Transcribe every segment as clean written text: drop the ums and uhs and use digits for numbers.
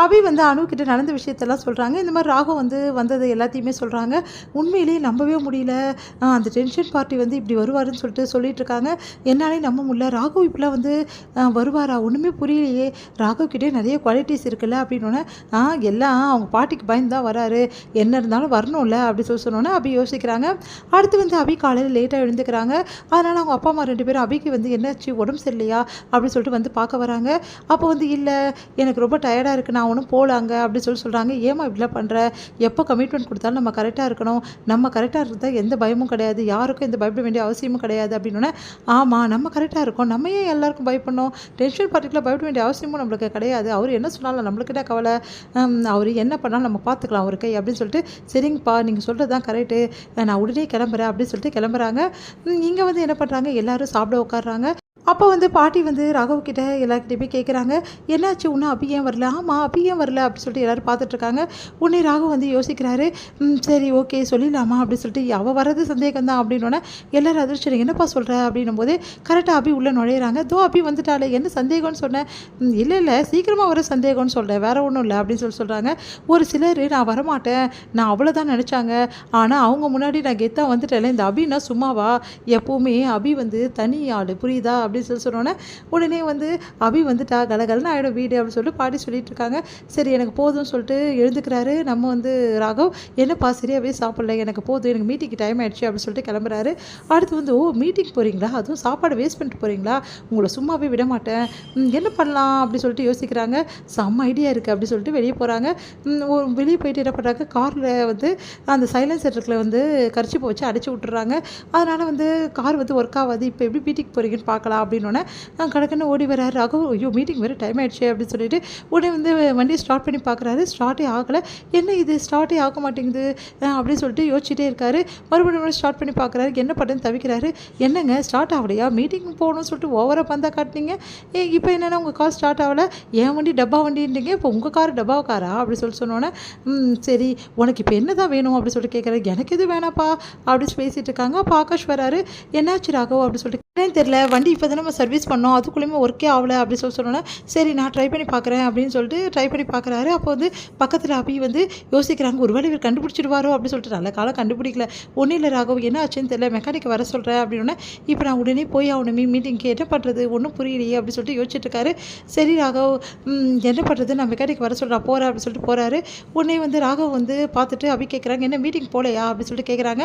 அபி வந்து அனுக்கிட்ட நடந்த விஷயத்தெல்லாம் சொல்கிறாங்க. இந்த மாதிரி ராகவ் வந்து வந்தது எல்லாத்தையுமே சொல்கிறாங்க. உண்மையிலேயே நம்பவே முடியல. அந்த டென்ஷன் பார்ட்டி வந்து இப்படி வருவாருன்னு சொல்லிட்டு இருக்காங்க. என்னாலே நம்ப முடியல. ராகவ் இப்படிலாம் வந்து வருவாரா? ஒன்றுமே புரியலையே. ராகவ் கிட்டே நிறைய குவாலிட்டிஸ் இருக்குல்ல அப்படின்னோடனே எல்லாம் அவங்க பாட்டிக்கு பயந்து தான் வராரு. என்ன இருந்தாலும் வரணும்ல அப்படி சொன்னோன்னே அபி யோசிக்கிறாங்க. அடுத்து வந்து அபி காலையில் லேட்டாக எழுந்துக்கிறாங்க. அதனால் அவங்க அப்பா அம்மா 2 பேரும் அபிக்கு வந்து என்னாச்சு உடம்பு சரியில்லையா அப்படின்னு சொல்லிட்டு வந்து பார்க்க வராங்க. அப்போ வந்து இல்லை எனக்கு ரொம்ப டயர்டாக இருக்குது, நான் ஒன்றும் போகலாங்க அப்படி சொல்கிறாங்க. ஏமா இப்படிலாம் பண்ணுற? எப்போ கமிட்மெண்ட் கொடுத்தாலும் நம்ம கரெக்டாக இருக்கணும். நம்ம கரெக்டாக இருந்தால் எந்த பயமும் கிடையாது, யாருக்கும் எந்த பயப்பட வேண்டிய அவசியமும் கிடையாது அப்படின்னோடனே ஆமாம் நம்ம கரெக்டாக இருக்கோம், நம்ம ஏன் எல்லாருக்கும் பயப்படணும்? டென்ஷன் பார்ட்டிக்குலாம் பயப்பட வேண்டிய அவசியமும் நம்மளுக்கு கிடையாது. அவர் என்ன சொன்னாலும் நம்மளுக்கிட்ட கவலை, அவர் என்ன பண்ணாலும் நம்ம பார்த்துக்கலாம் அவர் கை அப்படின்னு சொல்லிட்டு சரிங்கப்பா நீங்கள் சொல்கிறது தான் கரெக்டு, நான் உடனே கிளம்புறேன் அப்படின்னு சொல்லிட்டு கிளம்புறாங்க. இங்கே வந்து என்ன பண்ணுறாங்க, எல்லோரும் சாப்பிட உட்காடுறாங்க. அப்போ வந்து பாட்டி வந்து ராகவ் கிட்ட எல்லாருக்கிட்டையுமே கேட்குறாங்க, என்னாச்சு இன்னும் அபி ஏன் வரல? ஆமாம் அபி ஏன் வரல அப்படி சொல்லிட்டு எல்லோரும் பார்த்துட்ருக்காங்க. உடனே ராகவ் வந்து யோசிக்கிறாரு. சரி ஓகே சொல்லிடலாமா அப்படின்னு சொல்லிட்டு அவள் வர்றது சந்தேகம் தான் அப்படின்னோடனே எல்லோரும் அதிர்ச்சி என்னப்பா சொல்கிற அப்படின்னும் போது கரெக்டாக அபி உள்ளே நுழையிறாங்க. அபி வந்துட்டாலே என்ன சந்தேகம்னு சொன்னேன். இல்லை சீக்கிரமாக வர சந்தேகம்னு சொல்கிறேன், வேறு ஒன்றும் இல்லை அப்படின்னு சொல்கிறாங்க. ஒரு சிலர் நான் வரமாட்டேன் நான் அவ்வளோதான் நினச்சாங்க, ஆனால் அவங்க முன்னாடி நான் கெத்தாக வந்துட்டேன். இந்த அபின்னா சும்மாவா? எப்போவுமே அபி வந்து தனி ஆள் புரியுதா அப்படின்னு சொன்னோன்னே உடனே வந்து அபி வந்துட்டா கலகலன்னு ஆகிடும் வீடு அப்படின்னு சொல்லிட்டு பாட்டி சொல்லிட்டு இருக்காங்க. சரி எனக்கு போதும்னு சொல்லிட்டு எழுந்துக்கிறாரு. நம்ம வந்து ராகவ் என்னப்பா சரியாகவே சாப்பிடல, எனக்கு போதும், எனக்கு மீட்டிங்க்கு டைம் ஆகிடுச்சு அப்படின்னு சொல்லிட்டு கிளம்புறாரு. அடுத்து வந்து மீட்டிங் போகிறீங்களா, அதுவும் சாப்பாடு வேஸ்ட் பண்ணிட்டு போகிறீங்களா, உங்களை சும்மாவே விட மாட்டேன், என்ன பண்ணலாம் அப்படி சொல்லிட்டு யோசிக்கிறாங்க. செம்ம ஐடியா இருக்குது அப்படி சொல்லிட்டு வெளியே போகிறாங்க. வெளியே போயிட்டு என்ன பண்ணுறாங்க, காரில் வந்து அந்த சைலன்சர்ல வந்து கர்ச்சிப்பை வச்சு அடைச்சி விட்டுறாங்க. அதனால் வந்து கார் வந்து ஒர்க் ஆகாது. இப்போ எப்படி மீட்டிங் போகிறீங்கன்னு பார்க்கலாம் அப்படின்னோடனே கடக்குன்னு ஓடி வராரு ராகவ். ஐயோ மீட்டிங் வேறு டைம் ஆகிடுச்சு அப்படின்னு சொல்லிட்டு உடனே வந்து வண்டியை ஸ்டார்ட் பண்ணி பார்க்குறாரு. ஸ்டார்ட்டே ஆகலை. என்ன இது ஸ்டார்ட்டே ஆக மாட்டேங்குது அப்படின்னு சொல்லிட்டு யோசிச்சுட்டே இருக்காரு. மறுபடியும் ஸ்டார்ட் பண்ணி பார்க்குறாரு. என்ன பண்ணுன்னு தவிக்கிறாரு. என்னங்க ஸ்டார்ட் ஆகலையா? மீட்டிங் போகணும்னு சொல்லிட்டு ஓவராக பந்தா காட்டினீங்க, இப்போ என்னென்னா உங்கள் கார் ஸ்டார்ட் ஆகலை, என் வண்டி டப்பா வண்டின்றீங்க, இப்போ உங்கள் கார் டப்பா காரா அப்படி சொன்னோன்னே சரி உனக்கு இப்போ என்ன தான் வேணும் அப்படி சொல்லிட்டு கேட்குறாரு. எனக்கு எது வேணாப்பா அப்படின்னு பேசிகிட்டு இருக்காங்க. அப்போ ஆகாஷ் வராரு. என்னாச்சு ராகவ் அப்படி சொல்லிட்டு தெரியல, வண்டி இப்போ தான் நம்ம சர்வீஸ் பண்ணோம், அதுக்குள்ளேயுமே ஒர்க்கே ஆகலை அப்படி சொன்னோன்னே சரி நான் ட்ரை பண்ணி பார்க்குறேன் அப்படின்னு சொல்லிட்டு ட்ரை பண்ணி பார்க்குறாரு. அப்போ வந்து பக்கத்தில் அபி வந்து யோசிக்கிறாங்க, ஒரு வேளை இவர் கண்டுபிடிச்சிடுவாரோ அப்படின்னு சொல்லிட்டு. நல்ல காலம் கண்டுபிடிக்கல. ஒன்றும் இல்லை ராகவ் என்ன ஆச்சுன்னு தெரியல, மெக்கானிக் வர சொல்கிறேன் அப்படின்னோடனே இப்போ நான் உடனே போய் ஆகணுமே மீட்டிங்க்கு, என்ன பண்ணுறது ஒன்றும் புரியலையே அப்படி சொல்லிட்டு யோசிச்சுட்டு இருக்காரு. சரி ராகவ் என்ன பண்ணுறது, நான் மெக்கானிக் வர சொல்கிறேன் போகிறேன் அப்படின்னு சொல்லிட்டு போகிறாரு. உடனே வந்து ராகவ் வந்து பார்த்துட்டு அபி கேட்குறாங்க, என்ன மீட்டிங் போகலையா அப்படின்னு சொல்லிட்டு கேட்குறாங்க.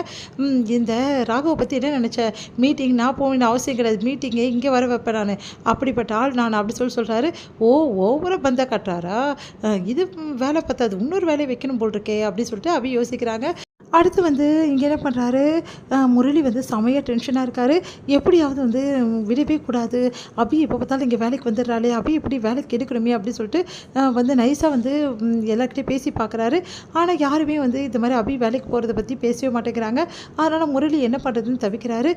இந்த ராகவை பற்றி என்ன நினச்ச, மீட்டிங் நான் போகணுன்னு அவசியம் கிடையாது, மீட்டிங்கே இங்கே வர வைப்பேன் நான், அப்படிப்பட்ட ஆள் நான் அப்படி சொல்கிறாரு. ஓவராக பந்தா கட்டுறாரா, இது வேலை பத்தாது, இன்னொரு வேலையை வைக்கணும் போல் இருக்கே அப்படி சொல்லிட்டு அபி யோசிக்கிறாங்க. அடுத்து வந்து இங்கே என்ன பண்ணுறாரு, முரளி வந்து செமையாக டென்ஷனாக இருக்கார். எப்படியாவது வந்து விடவே கூடாது, அபி எப்போ பார்த்தாலும் இங்கே வேலைக்கு வந்துடுறாளே, அபி எப்படி வேலைக்கு எடுக்கணுமே அப்படின்னு சொல்லிட்டு வந்து நைஸாக வந்து எல்லாருக்கிட்டையும் பேசி பார்க்குறாரு. ஆனால் யாருமே வந்து இந்த மாதிரி அபி வேலைக்கு போகிறத பற்றி பேசவே மாட்டேங்கிறாங்க. அதனால் முரளி என்ன பண்ணுறதுன்னு தவிக்கிறாரு.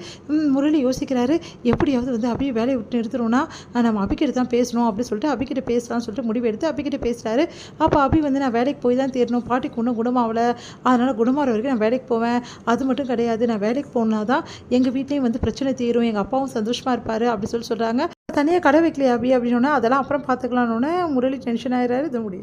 முரளி யோசிக்கிறாரு, எப்படியாவது வந்து அபி வேலையை விட்டு நிறுத்தணும்னா நம்ம அபிக்கிட்ட தான் பேசணும் அப்படின்னு சொல்லிட்டு அபிக்கிட்ட பேசலாம்னு சொல்லிட்டு முடிவு எடுத்து அபிக்கிட்ட பேசுகிறாரு. அப்போ அபி வந்து நான் வேலைக்கு போய் தான் தேரணும், பாட்டிக்கு ஒன்றும் குணமாகலை, அதனால் குணமாகிற வரைக்கும் நான் வேலைக்கு போவேன், அது மட்டும் கிடையாது நான் வேலைக்கு போனா தான் எங்கள் வீட்லேயும் வந்து பிரச்சனை தீரும், எங்கள் அப்பாவும் சந்தோஷமாக இருப்பார் அப்படி சொல்கிறாங்க. தனியாக கடை வைக்கலையா அபி அப்படின்னோன்னா அதெல்லாம் அப்புறம் பார்த்துக்கலான்னு முரளி டென்ஷன் ஆகிறாரு. இது முடியும்.